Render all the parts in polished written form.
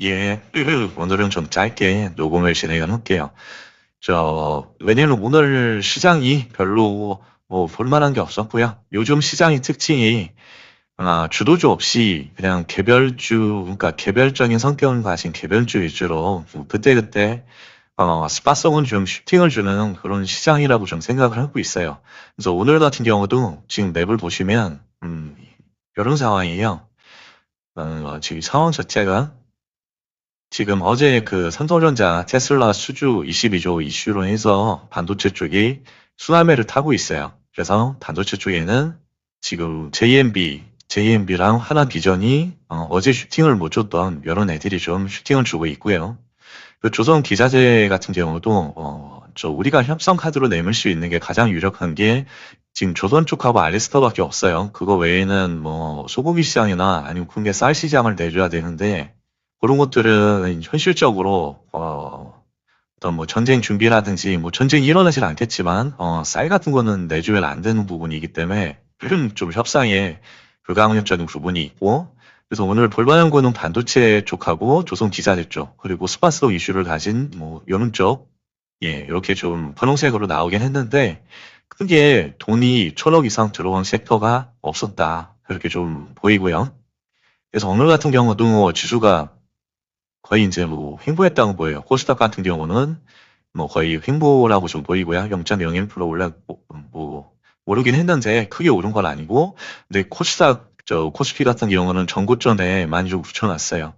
예, 오늘은 좀 짧게 녹음을 진행을 할게요. 왜냐면 오늘 시장이 별로 뭐 볼만한 게 없었고요. 요즘 시장의 특징이 주도주 없이 그냥 그러니까 개별적인 성격을 가진 개별주 위주로 뭐 그때그때 스팟성은 좀 슈팅을 주는 그런 시장이라고 좀 생각을 하고 있어요. 그래서 오늘 같은 경우도 지금 맵을 보시면 이런 상황이에요. 지금 상황 자체가 지금 어제 그 삼성전자 테슬라 수주 22조 이슈로 해서 반도체 쪽이 수남매를 타고 있어요. 그래서 반도체 쪽에는 지금 JMB랑 하나비전이 어제 슈팅을 못 줬던 이런 애들이 좀 슈팅을 주고 있고요. 그 조선 기자재 같은 경우도 우리가 협상 카드로 내밀 수 있는 게 가장 유력한 게 지금 조선 쪽하고 알리스터밖에 없어요. 그거 외에는 뭐 소고기 시장이나 아니면 국내 쌀 시장을 내줘야 되는데 그런 것들은 현실적으로 어떤 뭐 전쟁 준비라든지 뭐 전쟁이 일어나진 않겠지만 쌀 같은 거는 내주면 안 되는 부분이기 때문에 좀 협상에 불가항력적인 부분이 있고 그래서 오늘 볼만한 거는 반도체 쪽하고 조선 기자재 쪽 그리고 스파스도 이슈를 가진 뭐 이런 쪽 예, 이렇게 좀 분홍색으로 나오긴 했는데 크게 돈이 1,000억 이상 들어온 섹터가 없었다. 그렇게 좀 보이고요. 그래서 오늘 같은 경우도 지수가 거의 이제 뭐 횡보했다고 보여요. 코스닥 같은 경우는 뭐 거의 횡보라고 좀 보이고요. 0.01% 뭐 오르긴 했는데 크게 오른 건 아니고 근데 코스피 같은 경우는 전고점에 많이 좀 붙여놨어요.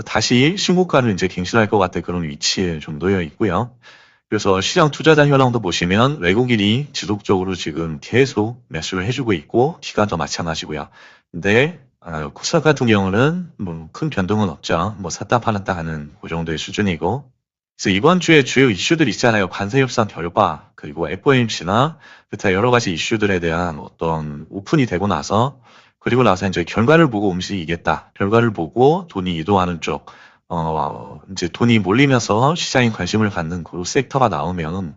다시 신고가를 이제 갱신할 것 같은 그런 위치에 좀 놓여 있고요. 그래서 시장 투자자 현황도 보시면 외국인이 지속적으로 지금 계속 매수를 해주고 있고 기관도 마찬가지고요. 근데 코스닥 같은 경우는 뭐 큰 변동은 없죠. 뭐 샀다 팔았다 하는 그 정도의 수준이고. 그래서 이번 주에 주요 이슈들 있잖아요. 관세 협상 결과 그리고 FOMC나 기타 여러 가지 이슈들에 대한 어떤 오픈이 되고 나서 그리고 나서 이제 결과를 보고 움직이겠다. 결과를 보고 돈이 이동하는 쪽. 이제 돈이 몰리면서 시장에 관심을 갖는 그 섹터가 나오면,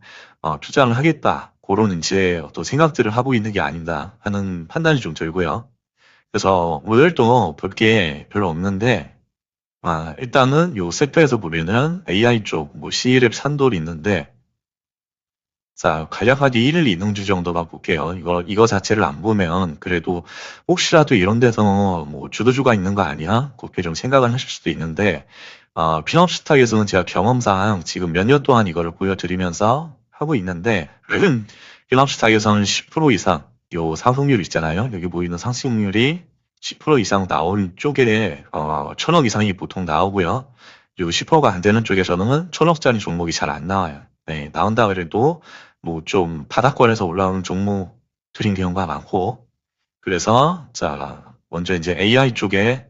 투자를 하겠다. 그런 이제 어떤 생각들을 하고 있는 게 아닌가 하는 판단이 좀 들고요. 그래서 오늘도 볼 게 별로 없는데, 일단은 요 섹터에서 보면은 AI 쪽, 뭐 C랩 산돌이 있는데, 자, 간략하게 1일 이능주 정도만 볼게요. 이거 자체를 안 보면 그래도 혹시라도 이런 데서 뭐 주도주가 있는 거 아니야? 그렇게 좀 생각을 하실 수도 있는데, 피넘스탁에서는 제가 경험상 지금 몇 년 동안 이거를 보여드리면서 하고 있는데, 피넘스탁에서는 10% 이상, 요 상승률 있잖아요. 여기 보이는 상승률이 10% 이상 나온 쪽에, 1,000억 이상이 보통 나오고요. 요 10%가 안 되는 쪽에서는 1,000억짜리 종목이 잘 안 나와요. 네, 나온다 그래도 뭐 좀 바닥권에서 올라오는 종목들인 경우가 많고 그래서 자 먼저 이제 AI 쪽에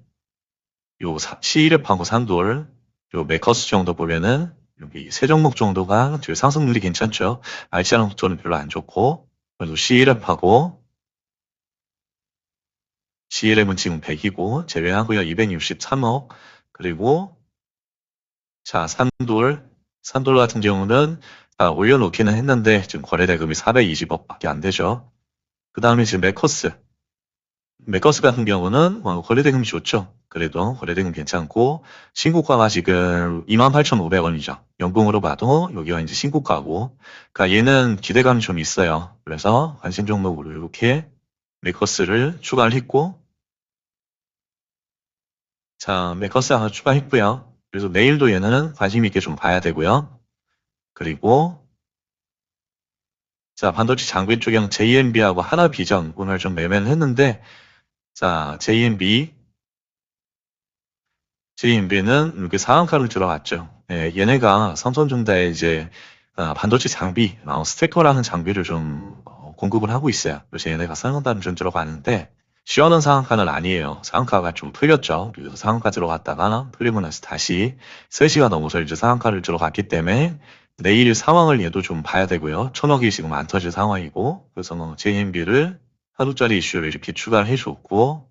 요 C랩하고 산돌 요 메커스 정도 보면은 여기 세 종목 정도가 뒤에 상승률이 괜찮죠. 알짜는 별로 안 좋고 그래도 C랩은 지금 100이고 제외하고요 263억 그리고 자 산돌 같은 경우는 올려놓기는 했는데 지금 거래대금이 420억밖에 안 되죠. 그 다음에 지금 메커스 같은 경우는 거래대금이 좋죠. 그래도 거래대금 괜찮고 신고가가 지금 28,500원이죠. 연봉으로 봐도 여기가 이제 신고가고 그러니까 얘는 기대감이 좀 있어요. 그래서 관심 종목으로 이렇게 메커스를 추가를 했고 자 메커스 하나 추가했고요. 그래서 내일도 얘는 관심 있게 좀 봐야 되고요. 그리고 자 반도체 장비 쪽에는 JMB하고 하나비전 오늘 좀 매매를 했는데 자 JMB는 이렇게 상한가를 들어갔죠. 예, 얘네가 삼성전자에 이제 반도체 장비, 스테커라는 장비를 좀 공급을 하고 있어요. 그래서 얘네가 상한가를 좀 들어가는데 시원한 상한가는 아니에요. 상한가가 좀 풀렸죠. 그래서 상한가 들어갔다가 풀리고 나서 다시 3시가 넘어서 이제 상한가를 들어갔기 때문에 내일 상황을 얘도 좀 봐야 되고요. 1,000억이 지금 안 터질 상황이고 그래서 뭐 JMB를 하루짜리 이슈를 이렇게 추가를 해줬고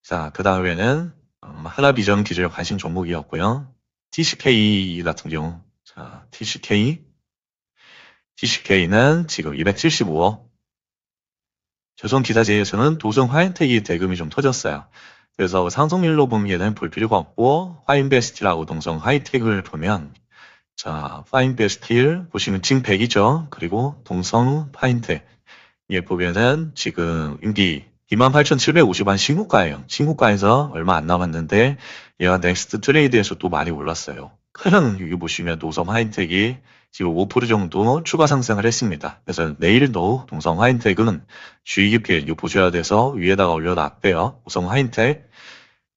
자, 그 다음에는 하나비전 기술 관심 종목이었고요. TCK 같은 경우, 자, TCK는 지금 275억. 조선기사제에서는 도성 화이트기 대금이 좀 터졌어요. 그래서 상승률로 보기에는 볼 필요가 없고, 화인베스트라고 동성 하이텍을 보면, 자, 파인베스틸 보시면 지금 100이죠. 그리고 동성 파인텍. 예, 보면은 지금 임기 28,750원 신고가예요. 신고가에서 얼마 안 남았는데 얘가 넥스트 트레이드에서 또 많이 올랐어요. 그럼 여기 보시면 노성 하인텍이 지금 5% 정도 추가 상승을 했습니다. 그래서 내일도 동성 하인텍은 주의 깊게 보셔야 돼서 위에다가 올려놨대요. 노성 하인텍.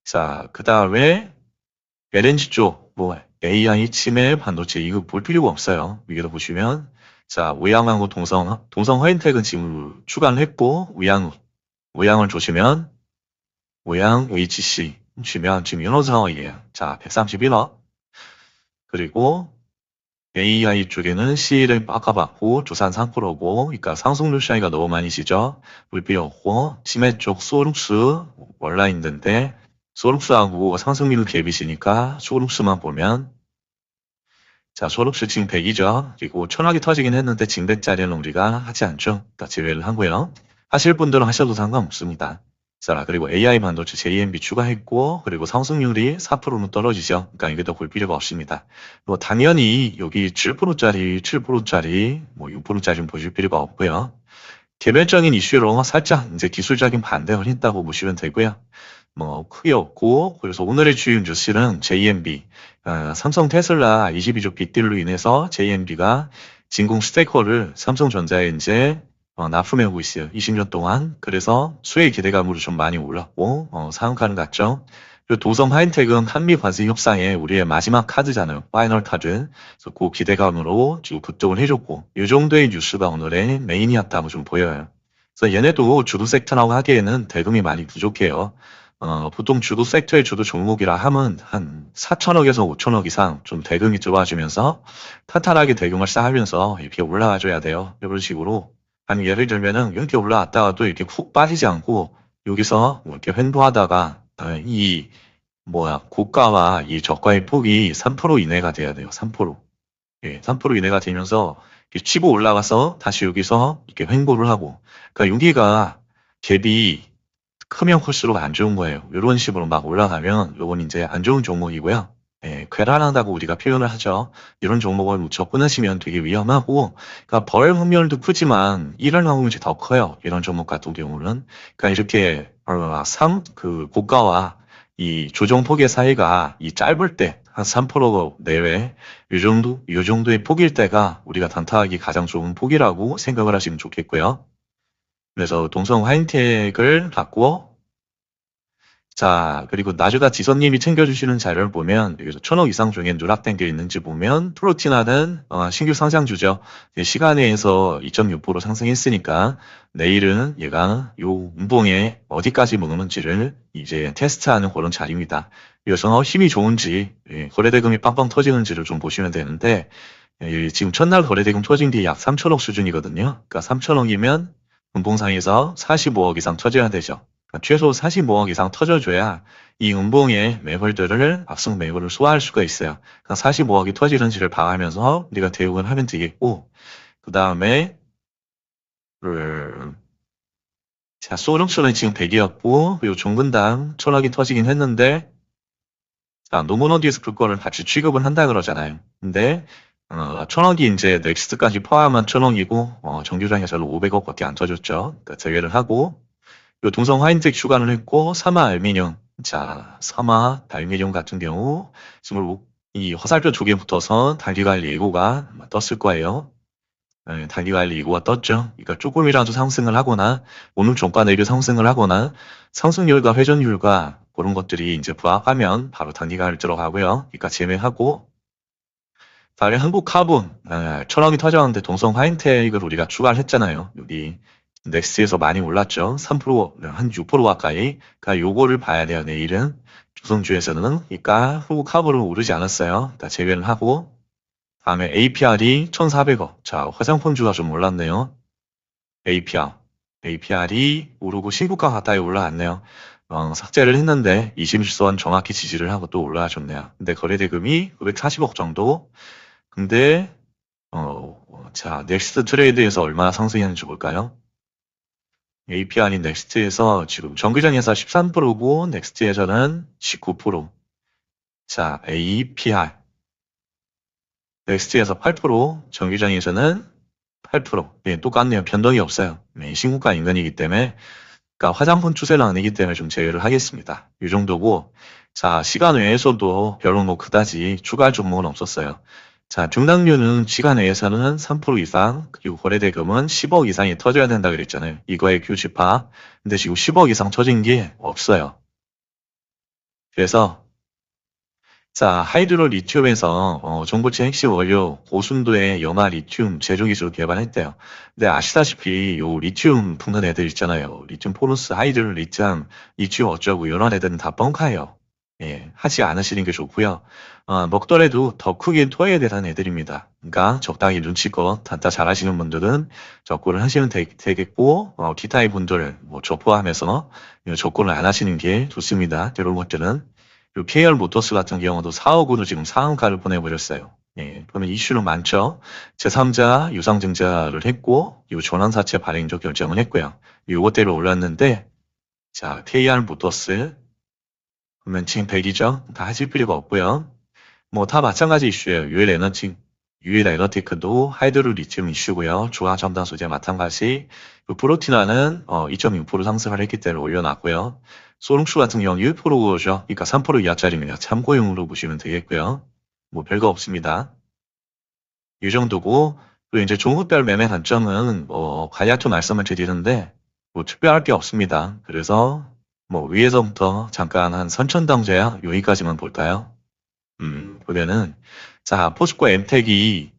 자, 그 다음에 LNG 쪽, 뭐 AI 치매 반도체 이거 볼 필요가 없어요. 위에도 보시면 자, 우양하고 동성 화인텍은 지금 추가를 했고, 우양을 조시면, 우양 HC, 주면 지금 이런 상황이에요. 자, 131억. 그리고 AI 쪽에는 C를 바꿔봤고, 조산 3%고, 그러니까 상승률 차이가 너무 많이 지죠. 볼 필요 없고, 치매 쪽 소룩스 올라 있는데, 소룩스하고 상승률 갭이시니까, 소룩스만 보면, 자, 소록수 지금 100이죠. 그리고 천억이 터지긴 했는데 징백자리는 우리가 하지 않죠. 그러니까 제외를 하고요. 하실 분들은 하셔도 상관없습니다. 자, 그리고 AI 반도체 JMB 추가했고, 그리고 상승률이 4%는 떨어지죠. 그러니까 이게 더 볼 필요가 없습니다. 뭐 당연히 여기 7%짜리, 뭐 6%짜리는 보실 필요가 없고요. 개별적인 이슈로 살짝 이제 기술적인 반대를 했다고 보시면 되고요. 뭐 크게 없고, 그래서 오늘의 주요 뉴스는 JMB, 삼성 테슬라 22조 빅딜로 인해서 JMB가 진공 스테이커를 삼성전자에 이제 납품하고 있어요. 20년 동안. 그래서 수혜 기대감으로 좀 많이 올랐고, 상한가는 같죠. 그리고 도섬 하인텍은 한미 관세 협상에 우리의 마지막 카드잖아요. 파이널 카드. 그래서 그 기대감으로 지금 급등을 해줬고, 이 정도의 뉴스가 오늘의 메인이었다고 좀 보여요. 그래서 얘네도 주도 섹터라고 하기에는 대금이 많이 부족해요. 보통 주도 섹터의 주도 종목이라 하면 한 4천억에서 5천억 이상 좀 대금이 들어와주면서 탄탄하게 대금을 쌓으면서 이렇게 올라와줘야 돼요. 이런 식으로. 아니, 예를 들면은 이렇게 올라왔다가도 이렇게 훅 빠지지 않고 여기서 뭐 이렇게 횡보하다가 고가와 이 저가의 폭이 3% 이내가 돼야 돼요. 3%. 예, 3% 이내가 되면서 이렇게 치고 올라가서 다시 여기서 이렇게 횡보를 하고. 그러니까 여기가 갭이 크면 클수록 안 좋은 거예요. 이런 식으로 막 올라가면 요건 이제 안 좋은 종목이고요. 예, 괴랄하다고 우리가 표현을 하죠. 이런 종목을 무쳐 끊으시면 되게 위험하고, 그러니까 벌 확률도 크지만 일어나면 이제 더 커요. 이런 종목 같은 경우는. 그러니까 이렇게 그 고가와 이 조정 폭의 사이가 이 짧을 때 한 3% 내외 요 정도의 폭일 때가 우리가 단타하기 가장 좋은 폭이라고 생각을 하시면 좋겠고요. 그래서 동성 화인텍을 갖고 자, 그리고 나주가 지선님이 챙겨주시는 자료를 보면 여기서 1,000억 이상 중에 누락된 게 있는지 보면 프로티나는 신규 상장주죠. 시간에서 2.6% 상승했으니까 내일은 얘가 요 운봉에 어디까지 먹는지를 이제 테스트하는 그런 자리입니다. 그래서 힘이 좋은지 거래대금이 빵빵 터지는지를 좀 보시면 되는데 지금 첫날 거래대금 터진 게 약 3,000억 수준이거든요. 그러니까 3,000억이면 운봉상에서 45억 이상 터져야 되죠. 최소 45억 이상 터져줘야 이 음봉의 매물들을 압승 매물을 소화할 수가 있어요. 45억이 터지는지를 봐가면서 우리가 대응을 하면 되겠고, 그 다음에 자, 소름수는 지금 100이었고, 그리고 종근당 1,000억이 터지긴 했는데, 자, 노모노디에서 그거를 같이 취급을 한다 그러잖아요. 근데 1,000억이 이제 넥스트까지 포함한 1,000억이고, 정규장에서는 500억밖에 안 터졌죠. 그러니까 제외를 하고, 요 동성 화인텍 추가를 했고, 사마 알미늄. 자, 사마 알미늄 같은 경우, 지금 이 화살표 쪽에 붙어서 단기간리 예고가 떴을 거예요. 네, 단기간리 예고가 떴죠. 그러니까 조금이라도 상승을 하거나, 오늘 종가 내일 상승을 하거나, 상승률과 회전율과 그런 것들이 이제 부합하면 바로 단기간을 들어가고요. 그러니까 제외하고, 다음에 한국카본, 1,000억이 터졌는데 동성 화인텍을 우리가 추가를 했잖아요. 여기 넥스트에서 많이 올랐죠. 3%, 한 6% 가까이. 그러니까 요거를 봐야 돼요. 내일은. 조성주에서는. 그러니까 한국카본은 오르지 않았어요. 그러니까 제외를 하고, 다음에 APR이 1,400억. 자, 화장품주가 좀 올랐네요. APR이 오르고 신고가 가까이 올라왔네요. 삭제를 했는데 20일선 정확히 지지를 하고 또 올라와줬네요. 근데 거래대금이 940억 정도. 근데 자, 넥스트 트레이드에서 얼마나 상승했는지 볼까요? APR인 넥스트에서 지금 정기전에서 13%고 넥스트에서는 19%. 자, APR. 넥스트에서 8%, 정기전에서는 8%. 네, 똑같네요. 변동이 없어요. 네, 신고가 인근이기 때문에, 그러니까 화장품 추세는 아니기 때문에 좀 제외를 하겠습니다. 이 정도고, 자, 시간 외에서도 별로 뭐 그다지 추가할 종목은 없었어요. 자, 등락률은 시간 외에서는 3% 이상, 그리고 거래대금은 10억 이상이 터져야 된다 그랬잖아요. 이거의 규칙화. 근데 지금 10억 이상 터진 게 없어요. 그래서 자, 하이드로 리튬에서 정보체 핵심 원료 고순도의 염화 리튬 제조 기술을 개발했대요. 근데 아시다시피 요 리튬 푸는 애들 있잖아요. 리튬 포르스, 하이드로 리튬, 리튬 어쩌고 이런 애들은 다 뻥카예요. 예, 하지 않으시는 게 좋고요. 먹더라도 더 크게 토해야 되는 애들입니다. 그러니까 적당히 눈치껏 단타 잘하시는 분들은 접근을 하시면 되겠고 기타의 분들 저 포함해서 접근을 안 하시는 게 좋습니다. 이런 것들은 그리고 KR 모터스 같은 경우도 4억으로 지금 상한가를 보내버렸어요. 예, 그러면 이슈는 많죠. 제3자 유상증자를 했고, 이 전환사채 발행적 결정을 했고요. 요것대로 올랐는데, 자, KR 모터스, 그러면 지금 100이죠? 다 하실 필요가 없고요. 뭐 다 마찬가지 이슈예요. 유일 에너티크도 하이드로 리튬 이슈고요. 조화 첨단 소재 마찬가지. 그 프로티나는 2.6% 상승을 했기 때문에 올려놨고요. 소롱슈 같은 경우는 1%죠. 그러니까 3% 이하짜리입니다. 참고용으로 보시면 되겠고요. 뭐 별거 없습니다. 이 정도고 또 이제 종목별 매매 관점은 간략히 말씀을 드리는데 뭐 특별할 게 없습니다. 그래서 뭐 위에서부터 잠깐 한 선천당제야 여기까지만 볼까요? 보면은, 자, 포스코 엠텍이,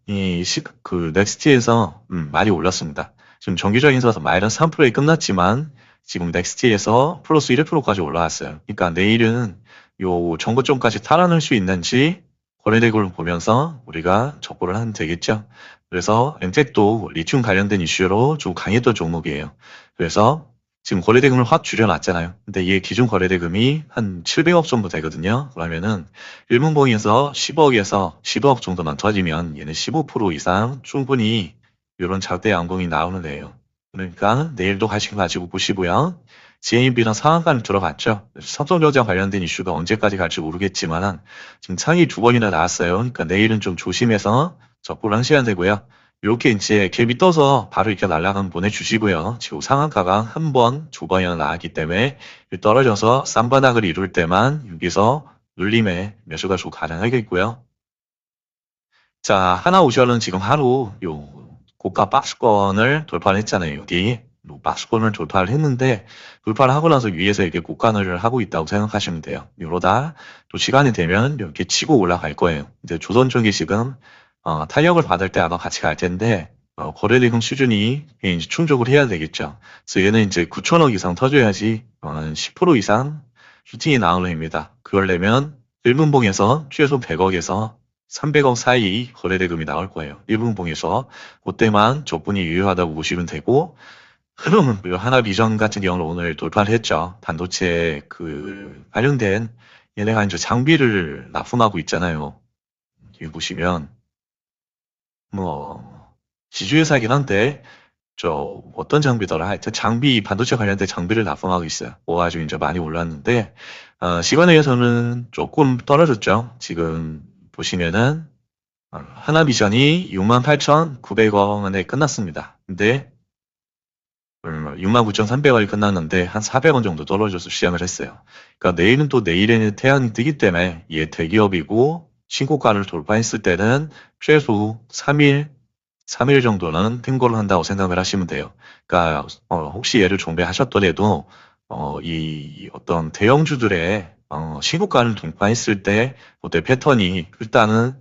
넥스트에서, 많이 올랐습니다. 지금 정기적인 서서 마이너스 3%에 끝났지만, 지금 넥스트에서 플러스 1%까지 올라왔어요. 그러니까 내일은 요 정고점까지 탈환할 수 있는지, 거래대금을 보면서 우리가 접근을 하면 되겠죠. 그래서 엠텍도 리튬 관련된 이슈로 좀 강했던 종목이에요. 그래서 지금 거래대금을 확 줄여놨잖아요. 근데 이게 기준 거래대금이 한 700억 정도 되거든요. 그러면은 일문봉에서 10억에서 15억 정도만 터지면 얘는 15% 이상 충분히 이런 작대 양봉이 나오는 애예요. 그러니까 내일도 관심 가지고 보시고요. GMB랑 상한가는 들어갔죠. 삼성전자 관련된 이슈가 언제까지 갈지 모르겠지만 지금 상위 두 번이나 나왔어요. 그러니까 내일은 좀 조심해서 접근을 하셔야 되고요. 이렇게 이제 갭이 떠서 바로 이렇게 날아가면 보내주시고요. 지금 상한가가 한 번, 두 번이나 나왔기 때문에 떨어져서 쌍바닥을 이룰 때만 여기서 눌림의 매수가 좀 가능하겠고요. 자, 하나오션은 지금 하루 요 고가 박스권을 돌파를 했잖아요. 여기 박스권을 돌파를 했는데 돌파를 하고 나서 위에서 이렇게 고가를 하고 있다고 생각하시면 돼요. 이러다 또 시간이 되면 이렇게 치고 올라갈 거예요. 이제 조선쪽이 지금 탄력을 받을 때 아마 같이 갈 텐데 거래대금 수준이 이제 충족을 해야 되겠죠. 그래서 얘는 이제 9천억 이상 터져야지 10% 이상 슈팅이 나오는 입니다. 그러려면 1분봉에서 최소 100억에서 300억 사이 거래대금이 나올 거예요. 1분봉에서 그때만 조건이 유효하다고 보시면 되고 흐름은 하나비전 같은 경우는 오늘 돌파를 했죠. 반도체 관련된 얘네가 이제 장비를 납품하고 있잖아요. 여기 보시면 뭐 지주회사이긴 한데 어떤 장비더라 하여튼 반도체 관련된 장비를 납품하고 있어요. 아주 이제 많이 올랐는데 시간에서는 조금 떨어졌죠. 지금 보시면은 하나비전이 68,900원에 끝났습니다. 근데 69,300원이 끝났는데 한 400원 정도 떨어져서 시작을 했어요. 그러니까 내일은 또 내일에는 태양이 뜨기 때문에 얘 대기업이고 신고가를 돌파했을 때는 최소 3일 정도는 탱고를 한다고 생각을 하시면 돼요. 그러니까 혹시 얘를 종배하셨더라도 이 어떤 대형주들의 신고가를 돌파했을 때 그때 패턴이 일단은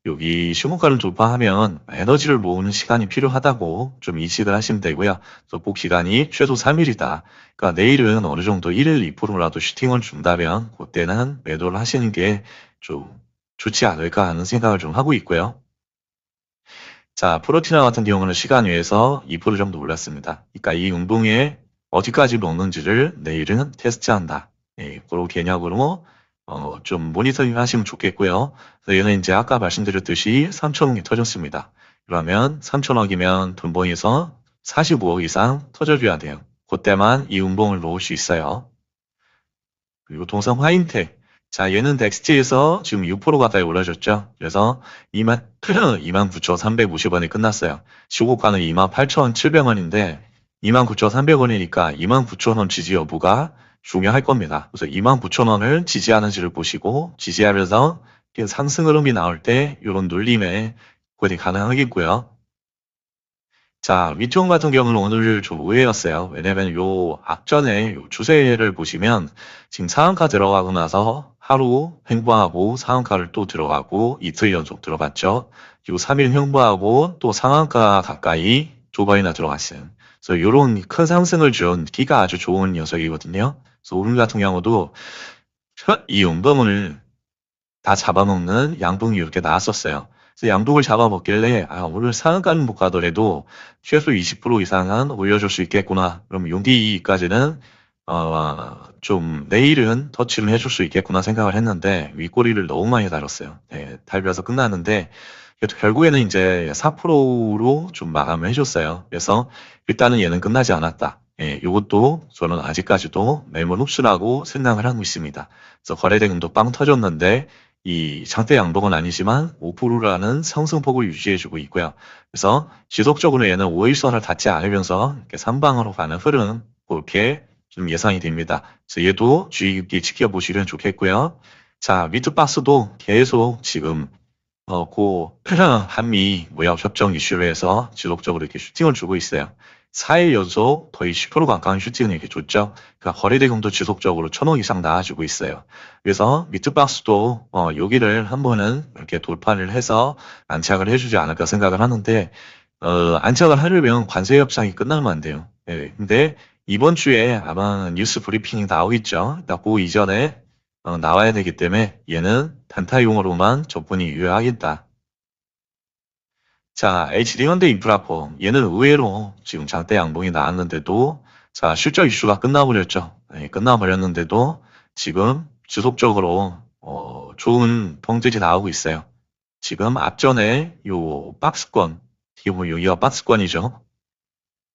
여기 신고가를 돌파하면 에너지를 모으는 시간이 필요하다고 좀 인식을 하시면 되고요. 복 기간이 최소 3일이다. 그러니까 내일은 어느 정도 1일, 2%라도 슈팅을 준다면 그때는 매도를 하시는 게 좀 좋지 않을까 하는 생각을 좀 하고 있고요. 자, 프로티나 같은 경우는 시간 외에서 2% 정도 올랐습니다. 그러니까 이 운동에 어디까지 먹는지를 내일은 테스트한다. 예, 그런 개념으로 좀 모니터링 하시면 좋겠고요. 그래서 얘는 이제 아까 말씀드렸듯이 3천억이 터졌습니다. 그러면 3천억이면 돈봉에서 45억 이상 터져줘야 돼요. 그때만 이 운봉을 놓을 수 있어요. 그리고 동성 화인텍. 자, 얘는 덱스티에서 지금 6% 가까이 올라졌죠. 그래서 29,350원에 끝났어요. 시고가는 28,700원인데 29,300원이니까 29,000원 지지 여부가 중요할 겁니다. 그래서 29,000원을 지지하는지를 보시고 지지하면서 상승 흐름이 나올 때 이런 눌림에 거의 가능하겠고요. 자, 위쪽 같은 경우는 오늘 좀 의외였어요. 왜냐면 요 앞전에 요 추세를 보시면 지금 상한가 들어가고 나서 하루 횡보하고 상한가를 또 들어가고 이틀 연속 들어갔죠. 그리고 3일 횡보하고 또 상한가 가까이 두 번이나 들어갔어요. 그래서 요런 큰 상승을 준 기가 아주 좋은 녀석이거든요. 그래서 오늘 같은 경우도 이 운동을 다 잡아먹는 양봉이 이렇게 나왔었어요. 그래서 양봉을 잡아먹길래 오늘 상한가는 못 가더라도 최소 20% 이상은 올려줄 수 있겠구나. 그럼 용기까지는 좀 내일은 터치를 해줄 수 있겠구나 생각을 했는데 윗꼬리를 너무 많이 달았어요. 네, 달면서 끝났는데 결국에는 이제 4%로 좀 마감을 해줬어요. 그래서 일단은 얘는 끝나지 않았다. 예, 이것도 저는 아직까지도 매물 흡수라고 생각을 하고 있습니다. 그래서 거래대금도 빵 터졌는데 이 장대 양봉은 아니지만 5%라는 상승폭을 유지해주고 있고요. 그래서 지속적으로 얘는 5일선을 닿지 않으면서 이렇게 삼방으로 가는 흐름 그렇게 좀 예상이 됩니다. 그래서 얘도 주의 깊게 지켜보시면 좋겠고요. 자, 미트박스도 계속 지금 고 한미 무역 협정 이슈로 해서 지속적으로 이렇게 슈팅을 주고 있어요. 4일 연속 거의 10% 가까운 슈팅을 이렇게 줬죠. 그러니까 거래대금도 지속적으로 1,000억 이상 나와주고 있어요. 그래서 미트박스도 여기를 한 번은 이렇게 돌파를 해서 안착을 해주지 않을까 생각을 하는데 안착을 하려면 관세 협상이 끝나면 안 돼요. 예, 근데 이번 주에 아마 뉴스 브리핑이 나오겠죠. 그 이전에 나와야 되기 때문에 얘는 단타용으로만 접근이 유효하겠다. 자, HD현대 인프라폼. 얘는 의외로 지금 장대 양봉이 나왔는데도 자, 실적 이슈가 끝나버렸죠. 네, 끝나버렸는데도 지금 지속적으로 좋은 평들이 나오고 있어요. 지금 앞전에 요 박스권, 이게 뭐 여기가 박스권이죠.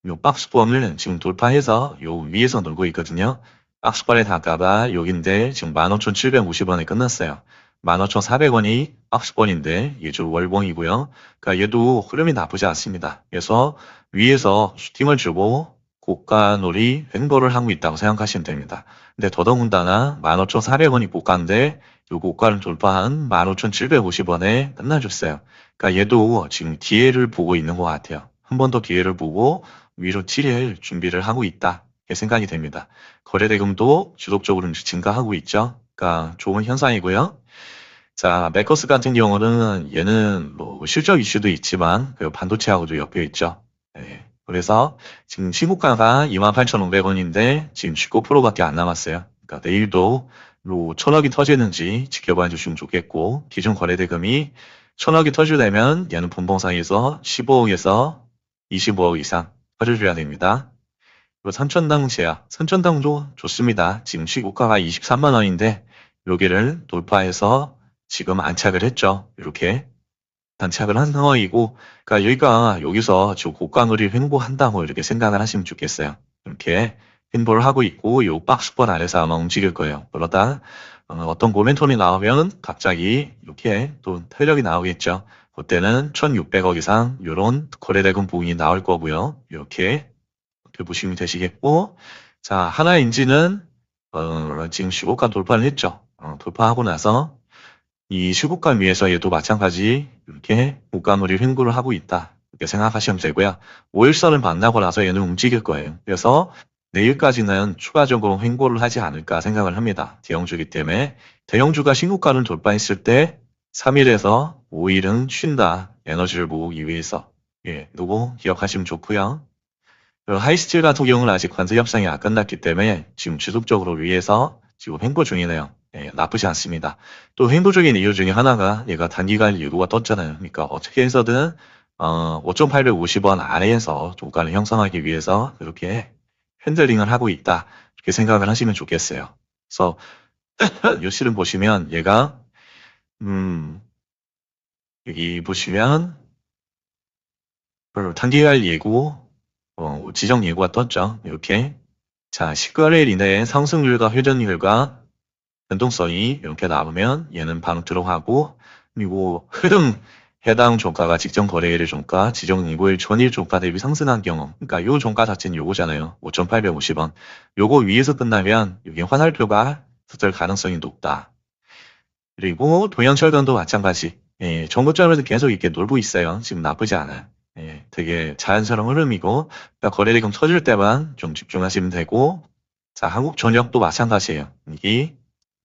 요 박스권을 지금 돌파해서 요 위에서 놀고 있거든요. 박스권에 다가가 여긴데 지금 15,750원에 끝났어요. 15,400원이 박스권인데 이게 좀 월봉이고요. 그러니까 얘도 흐름이 나쁘지 않습니다. 그래서 위에서 슈팅을 주고 고가놀이 횡보를 하고 있다고 생각하시면 됩니다. 근데 더더군다나 15,400원이 고가인데 요 고가를 돌파한 15,750원에 끝나줬어요. 그러니까 얘도 지금 기회를 보고 있는 것 같아요. 한 번 더 기회를 보고 위로 찌릴 준비를 하고 있다. 이렇게 생각이 됩니다. 거래대금도 지속적으로 증가하고 있죠. 그러니까 좋은 현상이고요. 자, 메커스 같은 경우는 얘는 뭐 실적 이슈도 있지만 그 반도체하고도 엮여 있죠. 네. 그래서 지금 시국가가 28,500원인데 지금 19%밖에 안 남았어요. 그러니까 내일도 뭐 1,000억이 터지는지 지켜봐 주시면 좋겠고 기존 거래대금이 1,000억이 터지려면 얘는 분봉상에서 15억에서 25억 이상 터져줘야 됩니다. 그리고 삼천당 제약, 삼천당도 좋습니다. 지금 시고가가 23만 원인데 여기를 돌파해서 지금 안착을 했죠. 이렇게 안착을 한 상황이고, 그러니까 여기서 지금 고가놀이 횡보한다고 이렇게 생각을 하시면 좋겠어요. 이렇게 횡보를 하고 있고 요 박스권 아래서 아마 움직일 거예요. 그러다 어떤 모멘텀이 나오면 갑자기 이렇게 또 탄력이 나오겠죠. 그때는 1,600억 이상 이런 거래대금 부분이 나올 거고요. 이렇게 보시면 되시겠고, 자, 하나인지는 지금 시고가 돌파를 했죠. 돌파하고 나서 이 시고가 위에서 얘도 마찬가지 이렇게 고가놀이 횡보를 하고 있다. 이렇게 생각하시면 되고요. 5일선을 만나고 나서 얘는 움직일 거예요. 그래서 내일까지는 추가적으로 횡보를 하지 않을까 생각을 합니다. 대형주기 때문에 대형주가 신고가를 돌파했을 때 3일에서 5일은 쉰다. 에너지를 모으기 위해서. 예, 요거 기억하시면 좋고요. 하이스틸 같은 경우는 아직 관세 협상이 안 끝났기 때문에 지금 지속적으로 위에서 지금 횡보 중이네요. 예, 나쁘지 않습니다. 또 횡보 중인 이유 중에 하나가 얘가 단기간 예고가 떴잖아요. 그러니까 어떻게 해서든 5,850원 아래에서 종가를 형성하기 위해서 이렇게 핸들링을 하고 있다. 이렇게 생각을 하시면 좋겠어요. 그래서 요 실은 보시면 얘가 여기 보시면 단기간 예고 지정 예고가 떴죠. 이렇게 자, 10거래일 이내에 상승률과 회전율과 변동성이 이렇게 나오면 얘는 바로 들어가고, 그리고 흐름 해당 종가가 직전 거래일의 종가, 지정 이고일 전일 종가 대비 상승한 경우, 그러니까 요 종가 자체는 요거잖아요. 5,850원. 요거 위에서 끝나면 여기 환활표가 설 가능성이 높다. 그리고 동양철강도 마찬가지. 예, 정고점에서 계속 이렇게 놀고 있어요. 지금 나쁘지 않아요. 예, 되게 자연스러운 흐름이고, 그러니까 거래대금 터질 때만 좀 집중하시면 되고, 자, 한국전력도 마찬가지예요. 이게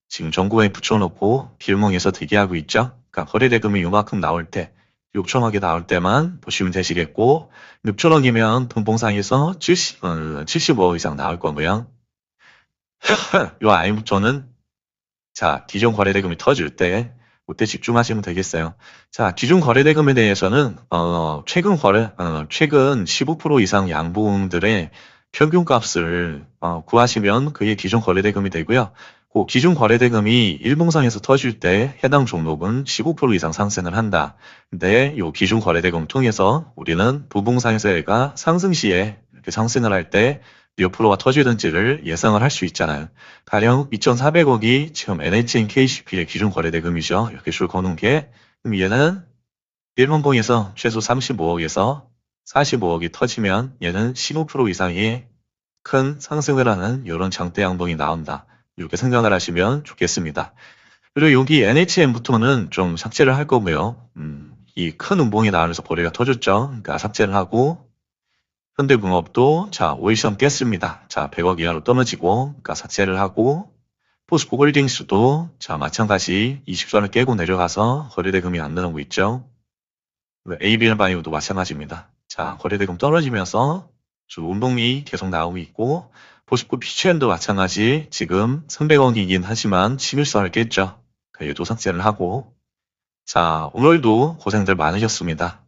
지금 정부에 붙여놓고 빌몽에서 대기하고 있죠. 그러니까 거래대금이 요만큼 나올 때, 6천억이 나올 때만 보시면 되시겠고, 6천억이면 분봉상에서 75억 이상 나올 거고요. 요 IMF는 자, 기존 거래대금이 터질 때, 그때 집중하시면 되겠어요. 자, 기존 거래대금에 대해서는, 최근 15% 이상 양봉들의 평균값을, 구하시면 그게 기존 거래대금이 되고요. 그 기존 거래대금이 일봉상에서 터질 때 해당 종목은 15% 이상 상승을 한다. 근데 이 기존 거래대금 통해서 우리는 부봉상에서 얘가 상승 시에 이렇게 상승을 할 때 몇 프로가 터지는지를 예상을 할 수 있잖아요. 가령 2,400억이 지금 NHN KCP의 기준 거래대금이죠. 이렇게 줄 거는 게, 그럼 얘는 일본봉에서 최소 35억에서 45억이 터지면 얘는 15% 이상의 큰 상승을 하는 이런 장대 양봉이 나온다. 이렇게 생각을 하시면 좋겠습니다. 그리고 여기 NHN부터는 좀 삭제를 할 거고요. 이 큰 음봉이 나오면서 거래가 터졌죠. 그러니까 삭제를 하고, 현대공업도 자 5일시험 깼습니다. 자 100억 이하로 떨어지고 그러니까 삭제를 하고, 포스코홀딩스도 자 마찬가지 20선을 깨고 내려가서 거래대금이 안 나오고 있죠. ABL바이오도 마찬가지입니다. 자 거래대금 떨어지면서 주 운봉이 계속 나오고 있고, 포스코 피치엔도 마찬가지 지금 300억이긴 하지만 11선을 깼죠. 얘도 삭제를 하고, 자 오늘도 고생들 많으셨습니다.